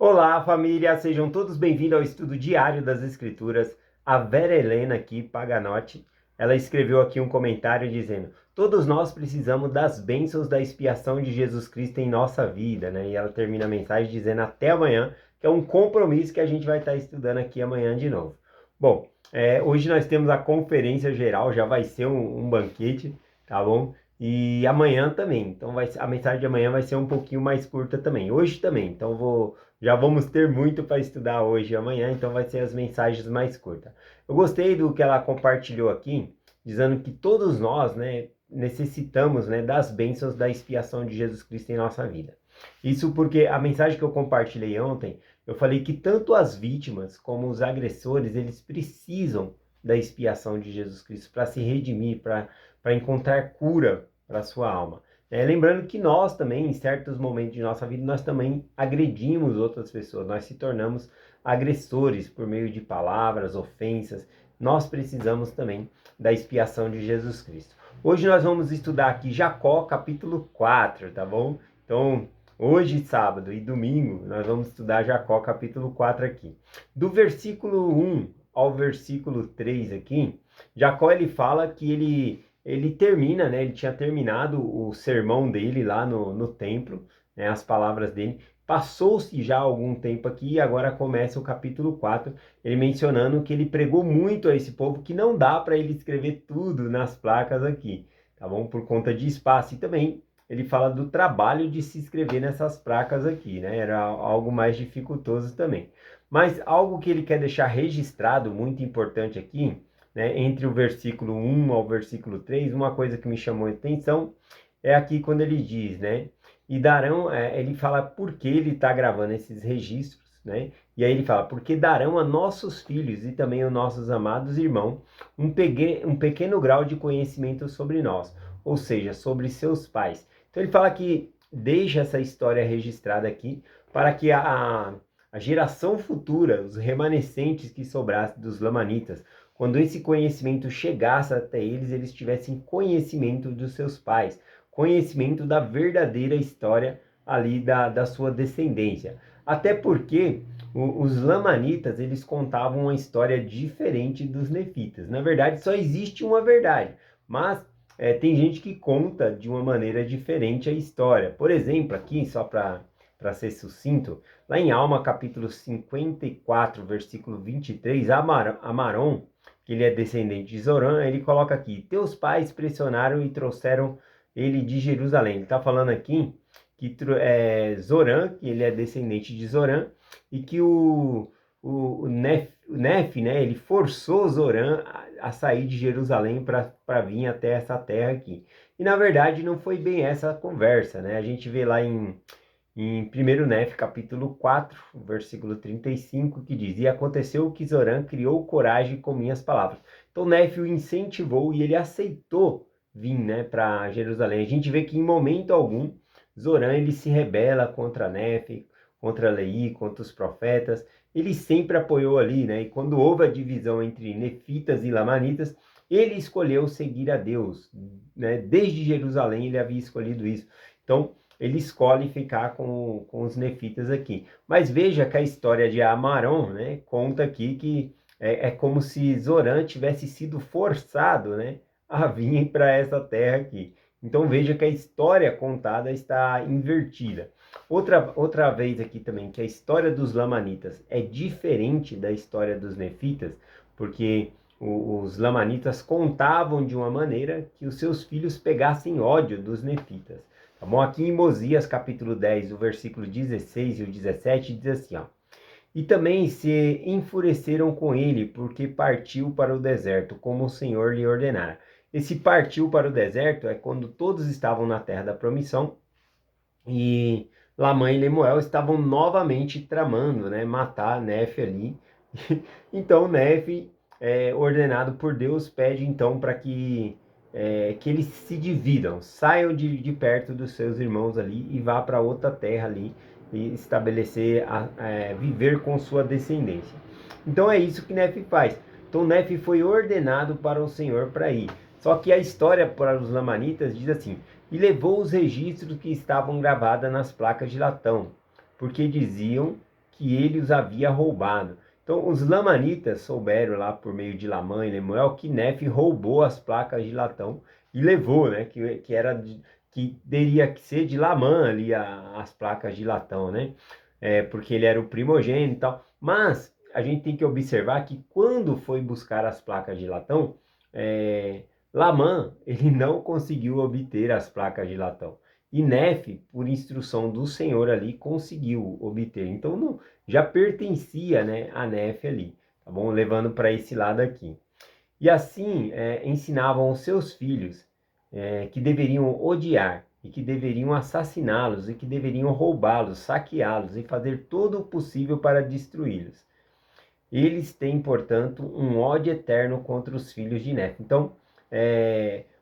Olá, família! Sejam todos bem-vindos ao estudo diário das Escrituras. A Vera Helena aqui, Paganotti, ela escreveu aqui um comentário dizendo: todos nós precisamos das bênçãos da expiação de Jesus Cristo em nossa vida, né? E ela termina a mensagem dizendo até amanhã, que é um compromisso que a gente vai estar estudando aqui amanhã de novo. Bom, hoje nós temos a conferência geral, já vai ser um banquete, tá bom? E amanhã também, então a mensagem de amanhã vai ser um pouquinho mais curta também. Hoje também, então já vamos ter muito para estudar hoje e amanhã, então vai ser as mensagens mais curtas. Eu gostei do que ela compartilhou aqui, dizendo que todos nós, né, necessitamos, né, das bênçãos da expiação de Jesus Cristo em nossa vida. Isso porque a mensagem que eu compartilhei ontem, eu falei que tanto as vítimas como os agressores, eles precisam da expiação de Jesus Cristo para se redimir, para encontrar cura para a sua alma. Lembrando que nós também, em certos momentos de nossa vida, nós também agredimos outras pessoas, nós se tornamos agressores por meio de palavras, ofensas. Nós precisamos também da expiação de Jesus Cristo. Hoje nós vamos estudar aqui Jacó, capítulo 4, tá bom? Então, hoje, sábado e domingo, nós vamos estudar Jacó, capítulo 4 aqui. Do versículo 1 ao versículo 3 aqui, Jacó ele fala que ele termina, né? Ele tinha terminado o sermão dele lá no templo, né? As palavras dele. Passou-se já algum tempo aqui e agora começa o capítulo 4, ele mencionando que ele pregou muito a esse povo, que não dá para ele escrever tudo nas placas aqui, tá bom? Por conta de espaço. E também ele fala do trabalho de se inscrever nessas placas aqui, né? Era algo mais dificultoso também. Mas algo que ele quer deixar registrado, muito importante aqui, né, entre o versículo 1 ao versículo 3, uma coisa que me chamou a atenção é aqui quando ele diz, né? E darão, ele fala por que ele está gravando esses registros, né? E aí ele fala, porque darão a nossos filhos e também aos nossos amados irmãos um pequeno grau de conhecimento sobre nós, ou seja, sobre seus pais. Então ele fala que deixa essa história registrada aqui para que a geração futura, os remanescentes que sobrassem dos lamanitas, quando esse conhecimento chegasse até eles, eles tivessem conhecimento dos seus pais, conhecimento da verdadeira história ali da sua descendência. Até porque os lamanitas, eles contavam uma história diferente dos nefitas. Na verdade, só existe uma verdade, mas tem gente que conta de uma maneira diferente a história. Por exemplo, aqui, só para ser sucinto, lá em Alma, capítulo 54, versículo 23, Amaron, que ele é descendente de Zorã, ele coloca aqui, teus pais pressionaram e trouxeram ele de Jerusalém. Ele está falando aqui que Zorã, que ele é descendente de Zorã, e que o Nef, né, ele forçou Zorã a sair de Jerusalém para vir até essa terra aqui. E na verdade não foi bem essa conversa, né? A gente vê lá em 1 Nef, capítulo 4, versículo 35, que diz, e aconteceu que Zorã criou coragem com minhas palavras. Então Nef o incentivou e ele aceitou vir, né, para Jerusalém. A gente vê que em momento algum, Zorã ele se rebela contra Nef, contra Leí, contra os profetas. Ele sempre apoiou ali, né? E quando houve a divisão entre nefitas e lamanitas, ele escolheu seguir a Deus, né? Desde Jerusalém ele havia escolhido isso. Então, ele escolhe ficar com os nefitas aqui. Mas veja que a história de Amaron, né, conta aqui que é como se Zorã tivesse sido forçado, né, a vir para essa terra aqui. Então veja que a história contada está invertida. Outra vez aqui também, que a história dos lamanitas é diferente da história dos nefitas, porque os lamanitas contavam de uma maneira que os seus filhos pegassem ódio dos nefitas. Tá bom? Aqui em Mosias, capítulo 10, o versículo 16 e o 17, diz assim, ó. E também se enfureceram com ele, porque partiu para o deserto, como o Senhor lhe ordenara. Esse partiu para o deserto é quando todos estavam na terra da promissão e Lamã e Lemuel estavam novamente tramando, né, matar Nefe ali. Então Nefe, ordenado por Deus, pede então para que eles se dividam, saiam de perto dos seus irmãos ali e vá para outra terra ali e estabelecer, viver com sua descendência. Então é isso que Nefe faz. Então Nefe foi ordenado para o Senhor para ir. Só que a história para os lamanitas diz assim, e levou os registros que estavam gravados nas placas de latão, porque diziam que ele os havia roubado. Então, os lamanitas souberam lá por meio de Lamã e Lemuel que Nefe roubou as placas de latão e levou, né? Que teria que ser de Lamã ali as placas de latão, né? Porque ele era o primogênito e tal. Mas a gente tem que observar que quando foi buscar as placas de latão, Lamã ele não conseguiu obter as placas de latão. E Nefe, por instrução do Senhor ali, conseguiu obter. Então não, já pertencia, né, a Nefe ali, tá bom? Levando para esse lado aqui. E assim ensinavam os seus filhos que deveriam odiar e que deveriam assassiná-los e que deveriam roubá-los, saqueá-los e fazer todo o possível para destruí-los. Eles têm, portanto, um ódio eterno contra os filhos de Nefe. Então,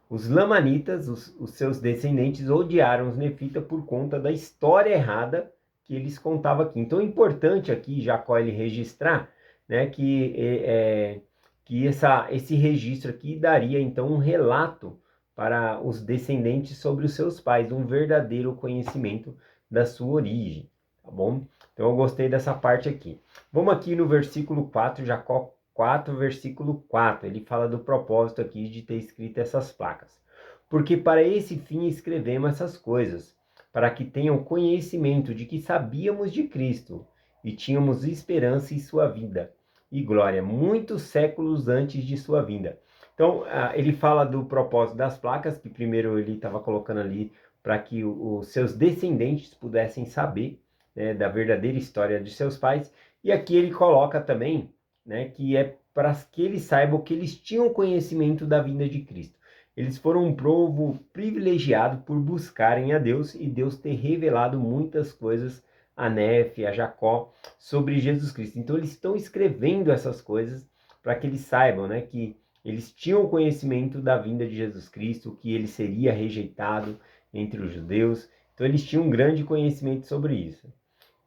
os lamanitas, os seus descendentes, odiaram os nefitas por conta da história errada que eles contavam aqui. Então, é importante aqui, Jacó, ele registrar, né, que esse registro aqui daria, então, um relato para os descendentes sobre os seus pais, um verdadeiro conhecimento da sua origem, tá bom? Então, eu gostei dessa parte aqui. Vamos aqui no versículo 4, Jacó 4, versículo 4. Ele fala do propósito aqui de ter escrito essas placas. Porque para esse fim escrevemos essas coisas, para que tenham conhecimento de que sabíamos de Cristo e tínhamos esperança em sua vida e glória, muitos séculos antes de sua vinda. Então, ele fala do propósito das placas, que primeiro ele estava colocando ali para que os seus descendentes pudessem saber, né, da verdadeira história de seus pais. E aqui ele coloca também, né, que é para que eles saibam que eles tinham conhecimento da vinda de Cristo. Eles foram um povo privilegiado por buscarem a Deus e Deus ter revelado muitas coisas a Nefe, a Jacó, sobre Jesus Cristo. Então eles estão escrevendo essas coisas para que eles saibam, né, que eles tinham conhecimento da vinda de Jesus Cristo, que ele seria rejeitado entre os judeus. Então eles tinham um grande conhecimento sobre isso.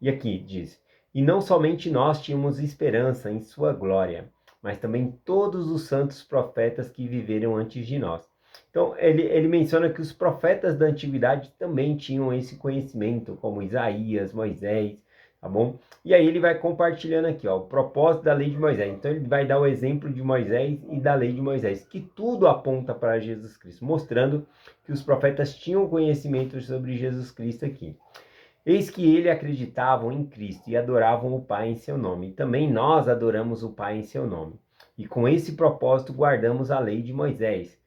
E aqui diz: e não somente nós tínhamos esperança em sua glória, mas também todos os santos profetas que viveram antes de nós. Então, ele menciona que os profetas da antiguidade também tinham esse conhecimento, como Isaías, Moisés, tá bom? E aí ele vai compartilhando aqui, ó, o propósito da lei de Moisés. Então, ele vai dar o exemplo de Moisés e da lei de Moisés, que tudo aponta para Jesus Cristo, mostrando que os profetas tinham conhecimento sobre Jesus Cristo aqui. Eis que ele acreditavam em Cristo e adoravam o Pai em seu nome. E também nós adoramos o Pai em seu nome. E com esse propósito guardamos a lei de Moisés,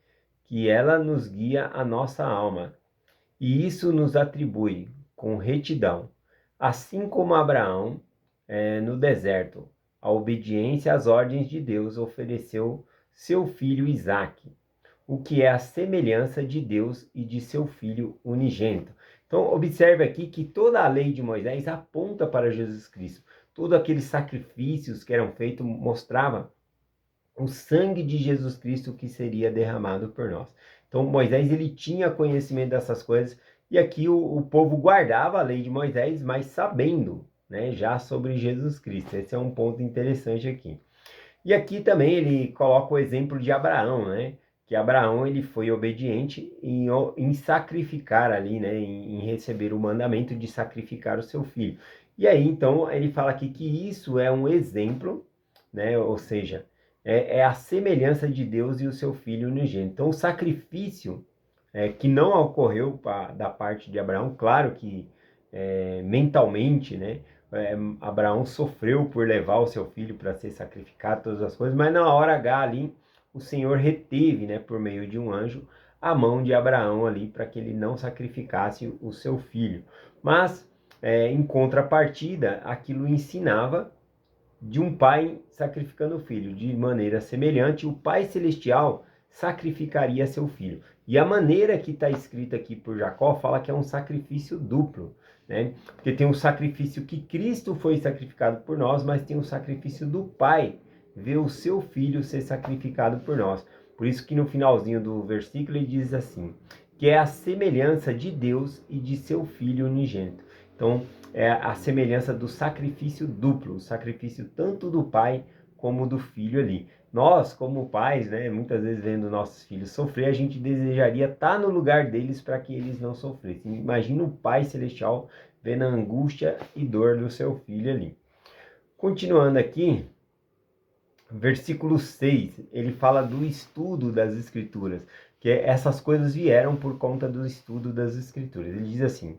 que ela nos guia a nossa alma. E isso nos atribui com retidão, assim como Abraão, no deserto, a obediência às ordens de Deus, ofereceu seu filho Isaque, o que é a semelhança de Deus e de seu filho unigênito. Então, observe aqui que toda a lei de Moisés aponta para Jesus Cristo. Todos aqueles sacrifícios que eram feitos mostravam o sangue de Jesus Cristo que seria derramado por nós. Então, Moisés ele tinha conhecimento dessas coisas e aqui o povo guardava a lei de Moisés, mas sabendo, né, já sobre Jesus Cristo. Esse é um ponto interessante aqui. E aqui também ele coloca o exemplo de Abraão, né? Que Abraão ele foi obediente em sacrificar ali, né? Em receber o mandamento de sacrificar o seu filho. E aí, então, ele fala aqui que isso é um exemplo, né? Ou seja, é a semelhança de Deus e o seu filho unigênito. Então, o sacrifício que não ocorreu da parte de Abraão, claro que mentalmente, né? Abraão sofreu por levar o seu filho para ser sacrificado, todas as coisas, mas na hora H ali, o Senhor reteve, né, por meio de um anjo, a mão de Abraão ali para que ele não sacrificasse o seu filho. Mas, em contrapartida, aquilo ensinava de um pai sacrificando o filho. De maneira semelhante, o Pai Celestial sacrificaria seu filho. E a maneira que está escrita aqui por Jacó fala que é um sacrifício duplo, né? Porque tem o sacrifício que Cristo foi sacrificado por nós, mas tem o sacrifício do Pai ver o seu filho ser sacrificado por nós. Por isso que no finalzinho do versículo ele diz assim, que é a semelhança de Deus e de seu filho unigênito. Então, é a semelhança do sacrifício duplo, o sacrifício tanto do pai como do filho ali. Nós, como pais, né, muitas vezes vendo nossos filhos sofrer, a gente desejaria estar no lugar deles para que eles não sofressem. Imagina o Pai Celestial vendo a angústia e dor do seu filho ali. Continuando aqui, versículo 6, ele fala do estudo das Escrituras, que essas coisas vieram por conta do estudo das Escrituras. Ele diz assim: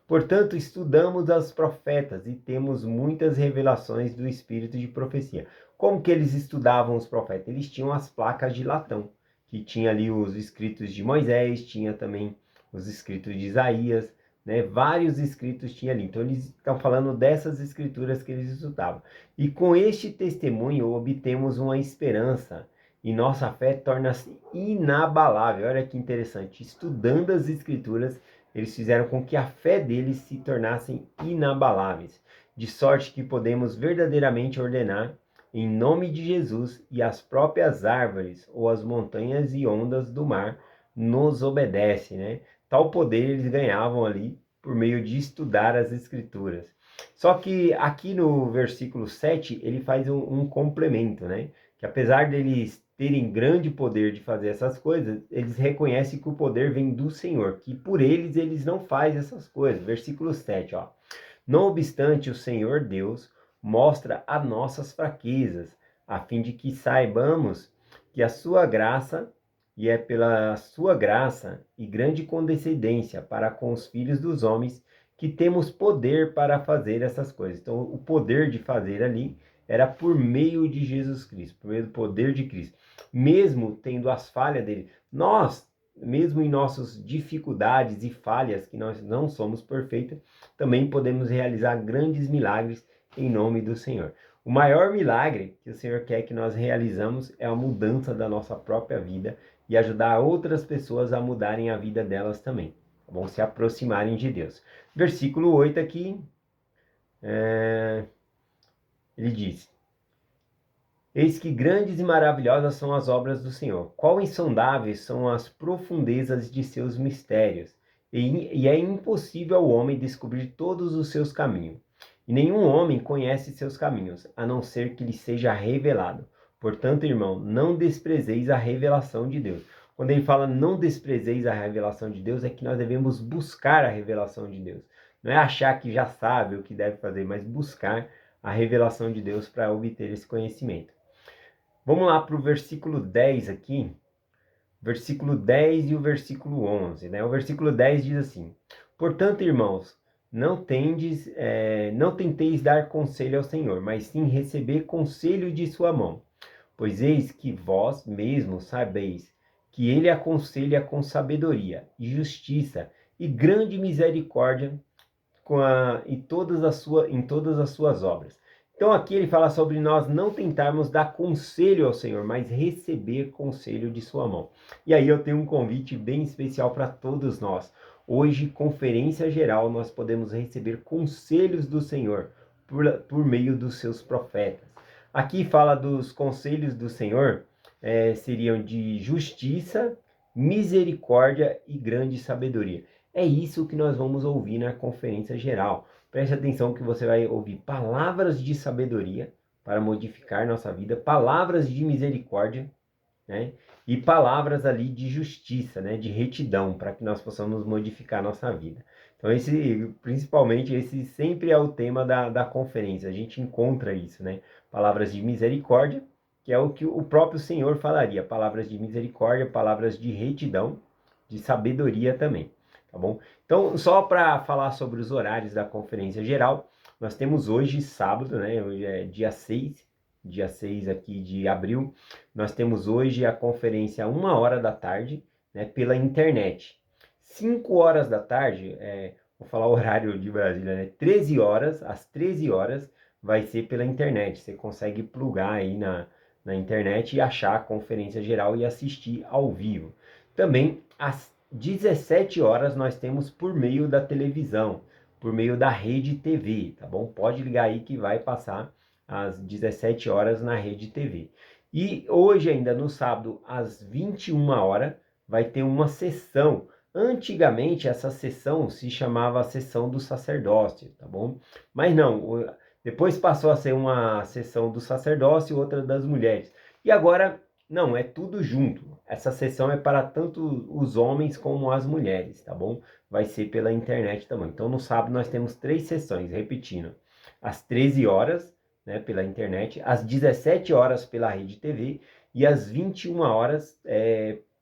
portanto, estudamos os profetas e temos muitas revelações do espírito de profecia. Como que eles estudavam os profetas? Eles tinham as placas de latão, que tinha ali os escritos de Moisés, tinha também os escritos de Isaías, né? Vários escritos tinha ali. Então, eles estão falando dessas escrituras que eles estudavam. E com este testemunho obtemos uma esperança e nossa fé torna-se inabalável. Olha que interessante. Estudando as escrituras, eles fizeram com que a fé deles se tornassem inabaláveis, de sorte que podemos verdadeiramente ordenar em nome de Jesus, e as próprias árvores ou as montanhas e ondas do mar nos obedecem, né? Tal poder eles ganhavam ali por meio de estudar as escrituras. Só que aqui no versículo 7, ele faz um complemento, né? Que apesar deles terem grande poder de fazer essas coisas, eles reconhecem que o poder vem do Senhor, que por eles não fazem essas coisas. Versículo 7, ó. Não obstante, o Senhor Deus mostra as nossas fraquezas, a fim de que saibamos que a sua graça, e é pela sua graça e grande condescendência para com os filhos dos homens, que temos poder para fazer essas coisas. Então, o poder de fazer ali era por meio de Jesus Cristo, por meio do poder de Cristo. Mesmo tendo as falhas dele, nós, mesmo em nossas dificuldades e falhas, que nós não somos perfeitos, também podemos realizar grandes milagres em nome do Senhor. O maior milagre que o Senhor quer que nós realizamos é a mudança da nossa própria vida e ajudar outras pessoas a mudarem a vida delas também, tá bom? Se aproximarem de Deus. Versículo 8 aqui, ele diz: eis que grandes e maravilhosas são as obras do Senhor. Quão insondáveis são as profundezas de seus mistérios. E é impossível ao homem descobrir todos os seus caminhos. E nenhum homem conhece seus caminhos, a não ser que lhe seja revelado. Portanto, irmão, não desprezeis a revelação de Deus. Quando ele fala não desprezeis a revelação de Deus, é que nós devemos buscar a revelação de Deus. Não é achar que já sabe o que deve fazer, mas buscar a revelação de Deus para obter esse conhecimento. Vamos lá para o versículo 10 aqui. Versículo 10 e o versículo 11. Né? O versículo 10 diz assim: portanto, irmãos, não tenteis dar conselho ao Senhor, mas sim receber conselho de sua mão. Pois eis que vós mesmos sabeis que ele aconselha com sabedoria e justiça e grande misericórdia em todas as suas obras. Então aqui ele fala sobre nós não tentarmos dar conselho ao Senhor, mas receber conselho de sua mão. E aí eu tenho um convite bem especial para todos nós. Hoje, conferência geral, nós podemos receber conselhos do Senhor por meio dos seus profetas. Aqui fala dos conselhos do Senhor, seriam de justiça, misericórdia e grande sabedoria. É isso que nós vamos ouvir na conferência geral. Preste atenção que você vai ouvir palavras de sabedoria para modificar nossa vida, palavras de misericórdia, né? E palavras ali de justiça, né? De retidão, para que nós possamos modificar nossa vida. Então principalmente esse sempre é o tema da conferência. A gente encontra isso, né? Palavras de misericórdia, que é o que o próprio Senhor falaria. Palavras de misericórdia, palavras de retidão, de sabedoria também. Tá bom? Então, só para falar sobre os horários da conferência geral, nós temos hoje, sábado, né? Hoje é dia 6 aqui de abril. Nós temos hoje a conferência 1h da tarde, né? Pela internet. 5h da tarde, vou falar o horário de Brasília, né? 13h, às 13h, vai ser pela internet. Você consegue plugar aí na internet e achar a conferência geral e assistir ao vivo. Também, às 17h nós temos por meio da televisão, por meio da Rede TV, tá bom? Pode ligar aí que vai passar às 17h na Rede TV. E hoje ainda no sábado, às 21h, vai ter uma sessão. Antigamente essa sessão se chamava sessão do sacerdócio, tá bom? Mas não, depois passou a ser uma sessão do sacerdócio e outra das mulheres. E agora não, é tudo junto. Essa sessão é para tanto os homens como as mulheres, tá bom? Vai ser pela internet também. Então, no sábado nós temos 3 sessões, repetindo. Às 13h, né, pela internet, às 17 horas pela Rede TV e às 21 horas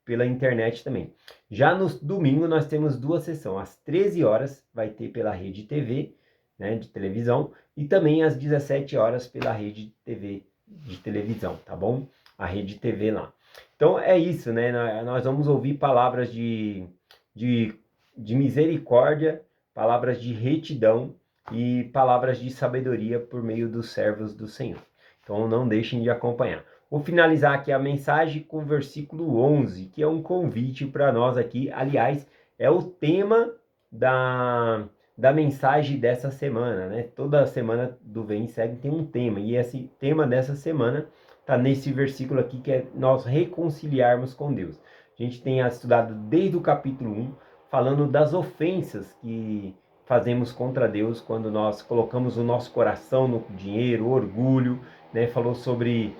pela internet também. Já no domingo nós temos duas sessões, às 13 horas vai ter pela Rede TV, né, de televisão, e também às 17 horas pela Rede TV de televisão, tá bom? A Rede TV lá. Então é isso, né? Nós vamos ouvir palavras de misericórdia, palavras de retidão e palavras de sabedoria por meio dos servos do Senhor. Então não deixem de acompanhar. Vou finalizar aqui a mensagem com o versículo 11, que é um convite para nós aqui. Aliás, é o tema da mensagem dessa semana, né? Toda semana do Vem e Segue tem um tema, e esse tema dessa semana está nesse versículo aqui, que é nós reconciliarmos com Deus. A gente tem estudado desde o capítulo 1, falando das ofensas que fazemos contra Deus quando nós colocamos o nosso coração no dinheiro, orgulho, né? Falou sobre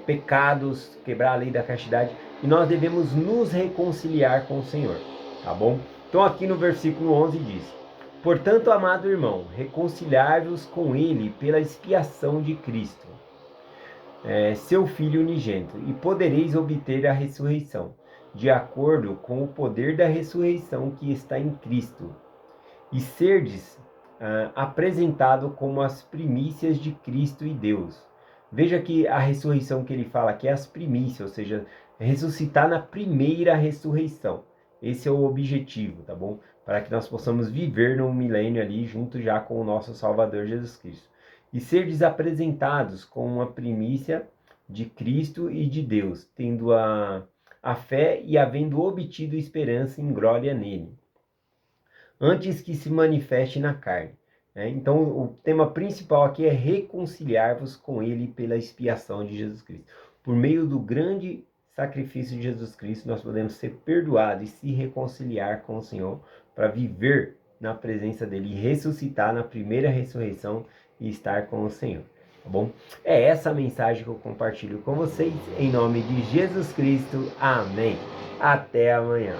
pecados, quebrar a lei da castidade, e nós devemos nos reconciliar com o Senhor, tá bom? Então aqui no versículo 11 diz: portanto, amado irmão, reconciliai-vos com ele pela expiação de Cristo, seu Filho unigênito, e podereis obter a ressurreição, de acordo com o poder da ressurreição que está em Cristo, e serdes apresentado como as primícias de Cristo e Deus. Veja que a ressurreição que ele fala aqui é as primícias, ou seja, ressuscitar na primeira ressurreição. Esse é o objetivo, tá bom? Para que nós possamos viver no milênio ali, junto já com o nosso Salvador Jesus Cristo. E ser apresentados com uma primícia de Cristo e de Deus, tendo a fé e havendo obtido esperança em glória nele, antes que se manifeste na carne. Então, o tema principal aqui é reconciliar-vos com ele pela expiação de Jesus Cristo. Por meio do grande sacrifício de Jesus Cristo, nós podemos ser perdoados e se reconciliar com o Senhor para viver na presença dele e ressuscitar na primeira ressurreição e estar com o Senhor, tá bom? É essa a mensagem que eu compartilho com vocês, em nome de Jesus Cristo. Amém. Até amanhã.